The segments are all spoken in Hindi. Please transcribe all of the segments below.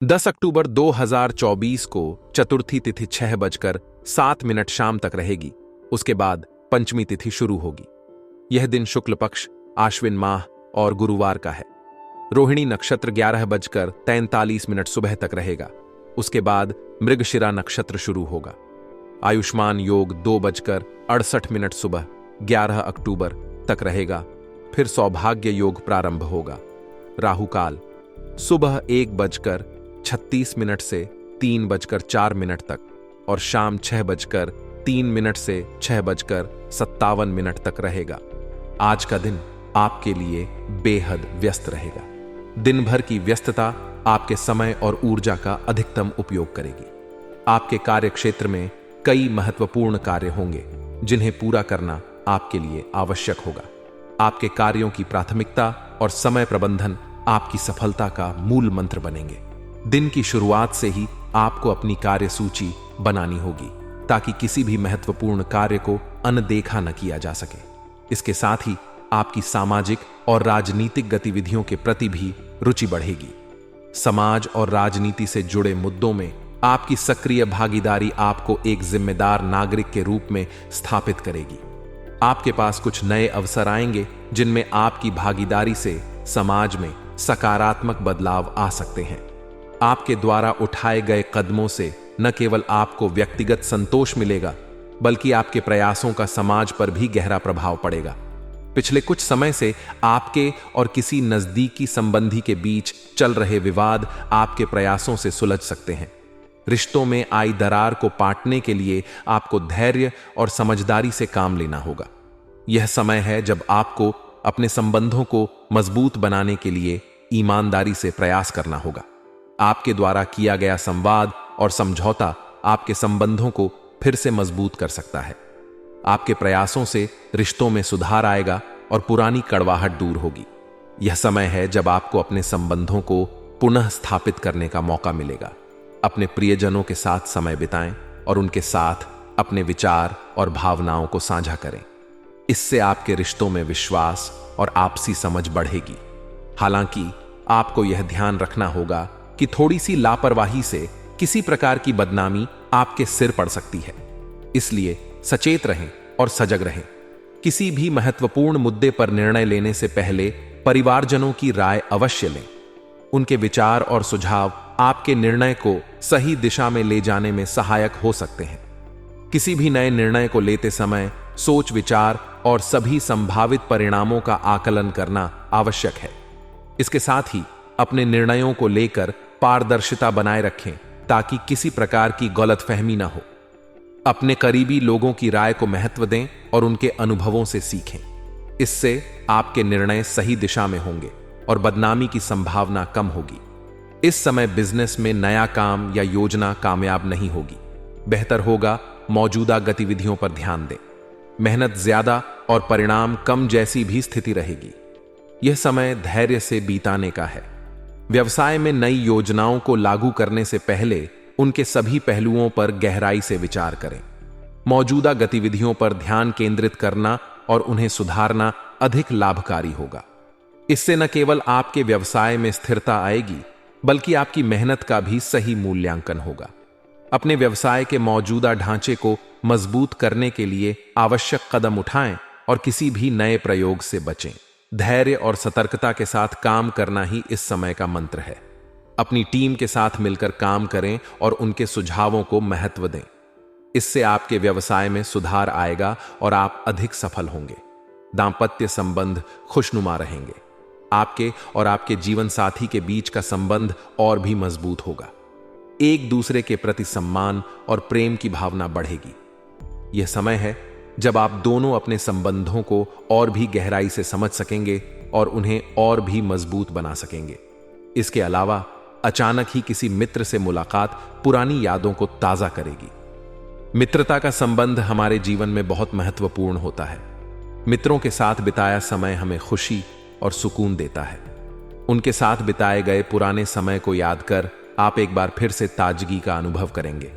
10 अक्टूबर 2024 को चतुर्थी तिथि 6:07 शाम तक रहेगी। उसके बाद पंचमी तिथि शुरू होगी। यह दिन शुक्ल पक्ष, आश्विन माह और गुरुवार का है। रोहिणी नक्षत्र 11:43 सुबह तक रहेगा। उसके बाद मृगशिरा नक्षत्र शुरू होगा। आयुष्मान योग 2:68 सुबह 11 अक्टूबर तक रहेगा। फिर सौभाग्य योग प्रारंभ होगा। राहु काल सुबह 1:36 से 3:04 तक और शाम 6:03 से 6:57 तक रहेगा। आज का दिन आपके लिए बेहद व्यस्त रहेगा। दिन भर की व्यस्तता आपके समय और ऊर्जा का अधिकतम उपयोग करेगी। आपके कार्य क्षेत्र में कई महत्वपूर्ण कार्य होंगे जिन्हें पूरा करना आपके लिए आवश्यक होगा। आपके कार्यों की प्राथमिकता और समय प्रबंधन आपकी सफलता का मूल मंत्र बनेंगे। दिन की शुरुआत से ही आपको अपनी कार्य सूची बनानी होगी ताकि किसी भी महत्वपूर्ण कार्य को अनदेखा न किया जा सके। इसके साथ ही आपकी सामाजिक और राजनीतिक गतिविधियों के प्रति भी रुचि बढ़ेगी। समाज और राजनीति से जुड़े मुद्दों में आपकी सक्रिय भागीदारी आपको एक जिम्मेदार नागरिक के रूप में स्थापित करेगी। आपके पास कुछ नए अवसर आएंगे जिनमें आपकी भागीदारी से समाज में सकारात्मक बदलाव आ सकते हैं। आपके द्वारा उठाए गए कदमों से न केवल आपको व्यक्तिगत संतोष मिलेगा, बल्कि आपके प्रयासों का समाज पर भी गहरा प्रभाव पड़ेगा। पिछले कुछ समय से आपके और किसी नजदीकी संबंधी के बीच चल रहे विवाद आपके प्रयासों से सुलझ सकते हैं। रिश्तों में आई दरार को पाटने के लिए आपको धैर्य और समझदारी से काम लेना होगा। यह समय है जब आपको अपने संबंधों को मजबूत बनाने के लिए ईमानदारी से प्रयास करना होगा। आपके द्वारा किया गया संवाद और समझौता आपके संबंधों को फिर से मजबूत कर सकता है। आपके प्रयासों से रिश्तों में सुधार आएगा और पुरानी कड़वाहट दूर होगी। यह समय है जब आपको अपने संबंधों को पुनः स्थापित करने का मौका मिलेगा। अपने प्रियजनों के साथ समय बिताएं और उनके साथ अपने विचार और भावनाओं को साझा करें। इससे आपके रिश्तों में विश्वास और आपसी समझ बढ़ेगी। हालांकि आपको यह ध्यान रखना होगा कि थोड़ी सी लापरवाही से किसी प्रकार की बदनामी आपके सिर पड़ सकती है। इसलिए सचेत रहें और सजग रहें। किसी भी महत्वपूर्ण मुद्दे पर निर्णय लेने से पहले परिवारजनों की राय अवश्य लें। उनके विचार और सुझाव आपके निर्णय को सही दिशा में ले जाने में सहायक हो सकते हैं। किसी भी नए निर्णय को लेते समय सोच विचार और सभी संभावित परिणामों का आकलन करना आवश्यक है। इसके साथ ही अपने निर्णयों को लेकर पारदर्शिता बनाए रखें ताकि किसी प्रकार की गलतफहमी न हो। अपने करीबी लोगों की राय को महत्व दें और उनके अनुभवों से सीखें। इससे आपके निर्णय सही दिशा में होंगे और बदनामी की संभावना कम होगी। इस समय बिजनेस में नया काम या योजना कामयाब नहीं होगी। बेहतर होगा मौजूदा गतिविधियों पर ध्यान दें। मेहनत ज्यादा और परिणाम कम जैसी भी स्थिति रहेगी। यह समय धैर्य से बीताने का है। व्यवसाय में नई योजनाओं को लागू करने से पहले उनके सभी पहलुओं पर गहराई से विचार करें। मौजूदा गतिविधियों पर ध्यान केंद्रित करना और उन्हें सुधारना अधिक लाभकारी होगा। इससे न केवल आपके व्यवसाय में स्थिरता आएगी, बल्कि आपकी मेहनत का भी सही मूल्यांकन होगा। अपने व्यवसाय के मौजूदा ढांचे को मजबूत करने के लिए आवश्यक कदम उठाएं और किसी भी नए प्रयोग से बचें। धैर्य और सतर्कता के साथ काम करना ही इस समय का मंत्र है। अपनी टीम के साथ मिलकर काम करें और उनके सुझावों को महत्व दें। इससे आपके व्यवसाय में सुधार आएगा और आप अधिक सफल होंगे। दांपत्य संबंध खुशनुमा रहेंगे। आपके और आपके जीवन साथी के बीच का संबंध और भी मजबूत होगा। एक दूसरे के प्रति सम्मान और प्रेम की भावना बढ़ेगी। यह समय है जब आप दोनों अपने संबंधों को और भी गहराई से समझ सकेंगे और उन्हें और भी मजबूत बना सकेंगे। इसके अलावा अचानक ही किसी मित्र से मुलाकात पुरानी यादों को ताजा करेगी। मित्रता का संबंध हमारे जीवन में बहुत महत्वपूर्ण होता है। मित्रों के साथ बिताया समय हमें खुशी और सुकून देता है। उनके साथ बिताए गए पुराने समय को याद कर आप एक बार फिर से ताजगी का अनुभव करेंगे।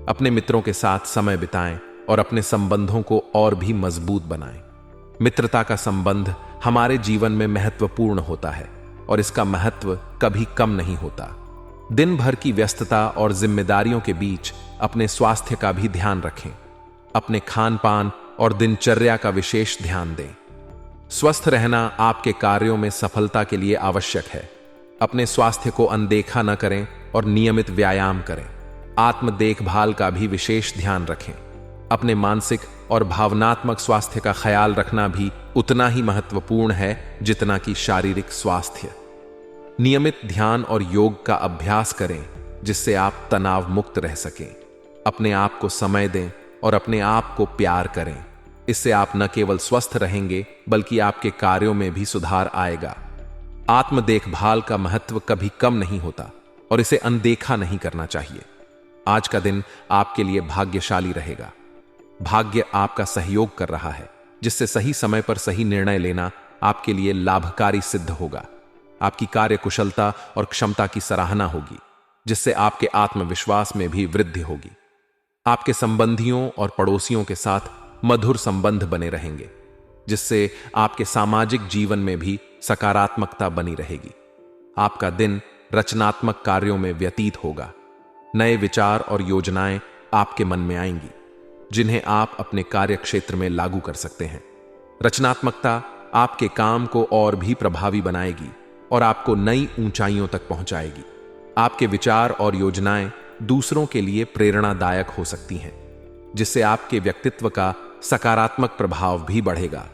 अपने मित्रों के साथ समय बिताएं और अपने संबंधों को और भी मजबूत बनाएं। मित्रता का संबंध हमारे जीवन में महत्वपूर्ण होता है और इसका महत्व कभी कम नहीं होता। दिन भर की व्यस्तता और जिम्मेदारियों के बीच अपने स्वास्थ्य का भी ध्यान रखें। अपने खान पान और दिनचर्या का विशेष ध्यान दें। स्वस्थ रहना आपके कार्यों में सफलता के लिए आवश्यक है। अपने स्वास्थ्य को अनदेखा न करें और नियमित व्यायाम करें। आत्म देखभाल का भी विशेष ध्यान रखें। अपने मानसिक और भावनात्मक स्वास्थ्य का ख्याल रखना भी उतना ही महत्वपूर्ण है जितना कि शारीरिक स्वास्थ्य। नियमित ध्यान और योग का अभ्यास करें जिससे आप तनाव मुक्त रह सकें। अपने आप को समय दें और अपने आप को प्यार करें। इससे आप न केवल स्वस्थ रहेंगे बल्कि आपके कार्यों में भी सुधार आएगा। आत्म देखभाल का महत्व कभी कम नहीं होता और इसे अनदेखा नहीं करना चाहिए। आज का दिन आपके लिए भाग्यशाली रहेगा। भाग्य आपका सहयोग कर रहा है, जिससे सही समय पर सही निर्णय लेना आपके लिए लाभकारी सिद्ध होगा। आपकी कार्य कुशलता और क्षमता की सराहना होगी, जिससे आपके आत्मविश्वास में भी वृद्धि होगी। आपके संबंधियों और पड़ोसियों के साथ मधुर संबंध बने रहेंगे, जिससे आपके सामाजिक जीवन में भी सकारात्मकता बनी रहेगी। आपका दिन रचनात्मक कार्यों में व्यतीत होगा। नए विचार और योजनाएं आपके मन में आएंगी, जिन्हें आप अपने कार्य क्षेत्र में लागू कर सकते हैं। रचनात्मकता आपके काम को और भी प्रभावी बनाएगी और आपको नई ऊंचाइयों तक पहुंचाएगी। आपके विचार और योजनाएं दूसरों के लिए प्रेरणादायक हो सकती हैं, जिससे आपके व्यक्तित्व का सकारात्मक प्रभाव भी बढ़ेगा।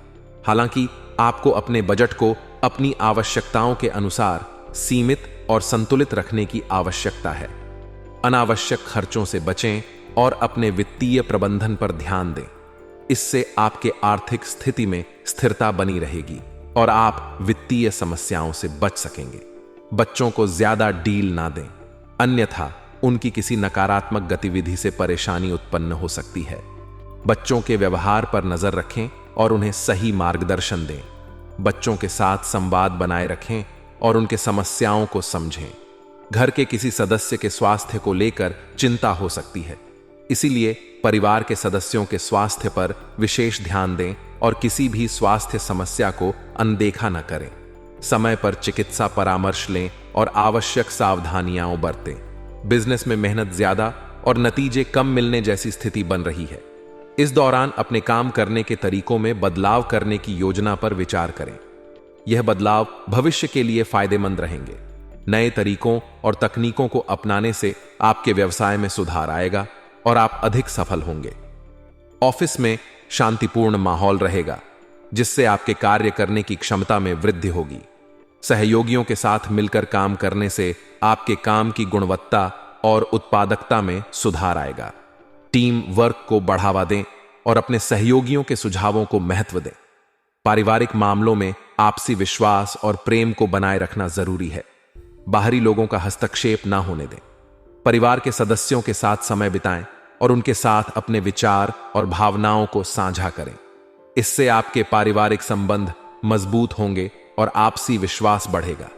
हालांकि आपको अपने बजट को अपनी आवश्यकताओं के अनुसार सीमित और संतुलित रखने की आवश्यकता है। अनावश्यक खर्चों से बचें और अपने वित्तीय प्रबंधन पर ध्यान दें। इससे आपके आर्थिक स्थिति में स्थिरता बनी रहेगी और आप वित्तीय समस्याओं से बच सकेंगे। बच्चों को ज्यादा डील ना दें, अन्यथा उनकी किसी नकारात्मक गतिविधि से परेशानी उत्पन्न हो सकती है। बच्चों के व्यवहार पर नजर रखें और उन्हें सही मार्गदर्शन दें। बच्चों के साथ संवाद बनाए रखें और उनके समस्याओं को समझें। घर के किसी सदस्य के स्वास्थ्य को लेकर चिंता हो सकती है, इसीलिए परिवार के सदस्यों के स्वास्थ्य पर विशेष ध्यान दें और किसी भी स्वास्थ्य समस्या को अनदेखा न करें। समय पर चिकित्सा परामर्श लें और आवश्यक सावधानियां बरतें। बिजनेस में मेहनत ज्यादा और नतीजे कम मिलने जैसी स्थिति बन रही है। इस दौरान अपने काम करने के तरीकों में बदलाव करने की योजना पर विचार करें। यह बदलाव भविष्य के लिए फायदेमंद रहेंगे। नए तरीकों और तकनीकों को अपनाने से आपके व्यवसाय में सुधार आएगा और आप अधिक सफल होंगे। ऑफिस में शांतिपूर्ण माहौल रहेगा, जिससे आपके कार्य करने की क्षमता में वृद्धि होगी। सहयोगियों के साथ मिलकर काम करने से आपके काम की गुणवत्ता और उत्पादकता में सुधार आएगा। टीम वर्क को बढ़ावा दें और अपने सहयोगियों के सुझावों को महत्व दें। पारिवारिक मामलों में आपसी विश्वास और प्रेम को बनाए रखना जरूरी है। बाहरी लोगों का हस्तक्षेप ना होने दें। परिवार के सदस्यों के साथ समय बिताएं और उनके साथ अपने विचार और भावनाओं को साझा करें। इससे आपके पारिवारिक संबंध मजबूत होंगे और आपसी विश्वास बढ़ेगा।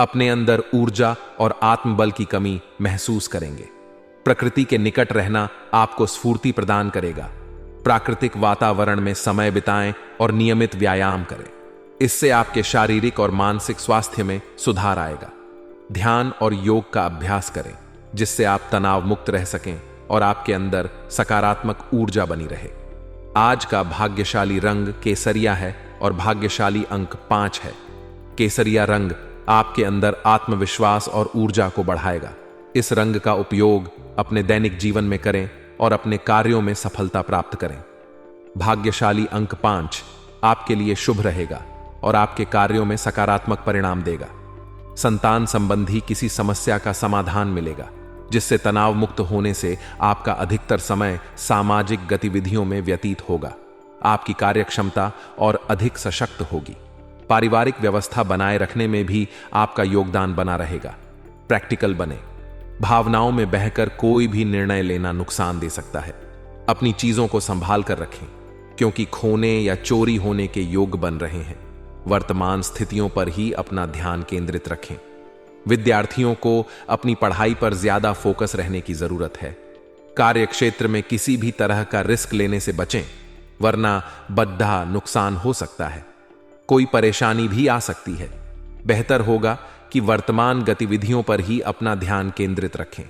अपने अंदर ऊर्जा और आत्मबल की कमी महसूस करेंगे। प्रकृति के निकट रहना आपको स्फूर्ति प्रदान करेगा। प्राकृतिक वातावरण में समय बिताएं और नियमित व्यायाम करें। इससे आपके शारीरिक और मानसिक स्वास्थ्य में सुधार आएगा। ध्यान और योग का अभ्यास करें, जिससे आप तनाव मुक्त रह सकें और आपके अंदर सकारात्मक ऊर्जा बनी रहे। आज का भाग्यशाली रंग केसरिया है और भाग्यशाली अंक 5 है। केसरिया रंग आपके अंदर आत्मविश्वास और ऊर्जा को बढ़ाएगा। इस रंग का उपयोग अपने दैनिक जीवन में करें और अपने कार्यों में सफलता प्राप्त करें। भाग्यशाली अंक 5 आपके लिए शुभ रहेगा और आपके कार्यों में सकारात्मक परिणाम देगा। संतान संबंधी किसी समस्या का समाधान मिलेगा, जिससे तनाव मुक्त होने से आपका अधिकतर समय सामाजिक गतिविधियों में व्यतीत होगा। आपकी कार्यक्षमता और अधिक सशक्त होगी। पारिवारिक व्यवस्था बनाए रखने में भी आपका योगदान बना रहेगा। प्रैक्टिकल बने। भावनाओं में बहकर कोई भी निर्णय लेना नुकसान दे सकता है। अपनी चीजों को संभाल कर रखें, क्योंकि खोने या चोरी होने के योग बन रहे हैं। वर्तमान स्थितियों पर ही अपना ध्यान केंद्रित रखें। विद्यार्थियों को अपनी पढ़ाई पर ज्यादा फोकस रहने की जरूरत है। कार्य क्षेत्र में किसी भी तरह का रिस्क लेने से बचें, वरना बद्धा नुकसान हो सकता है। कोई परेशानी भी आ सकती है। बेहतर होगा कि वर्तमान गतिविधियों पर ही अपना ध्यान केंद्रित रखें।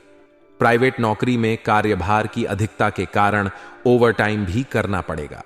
प्राइवेट नौकरी में कार्यभार की अधिकता के कारण ओवरटाइम भी करना पड़ेगा।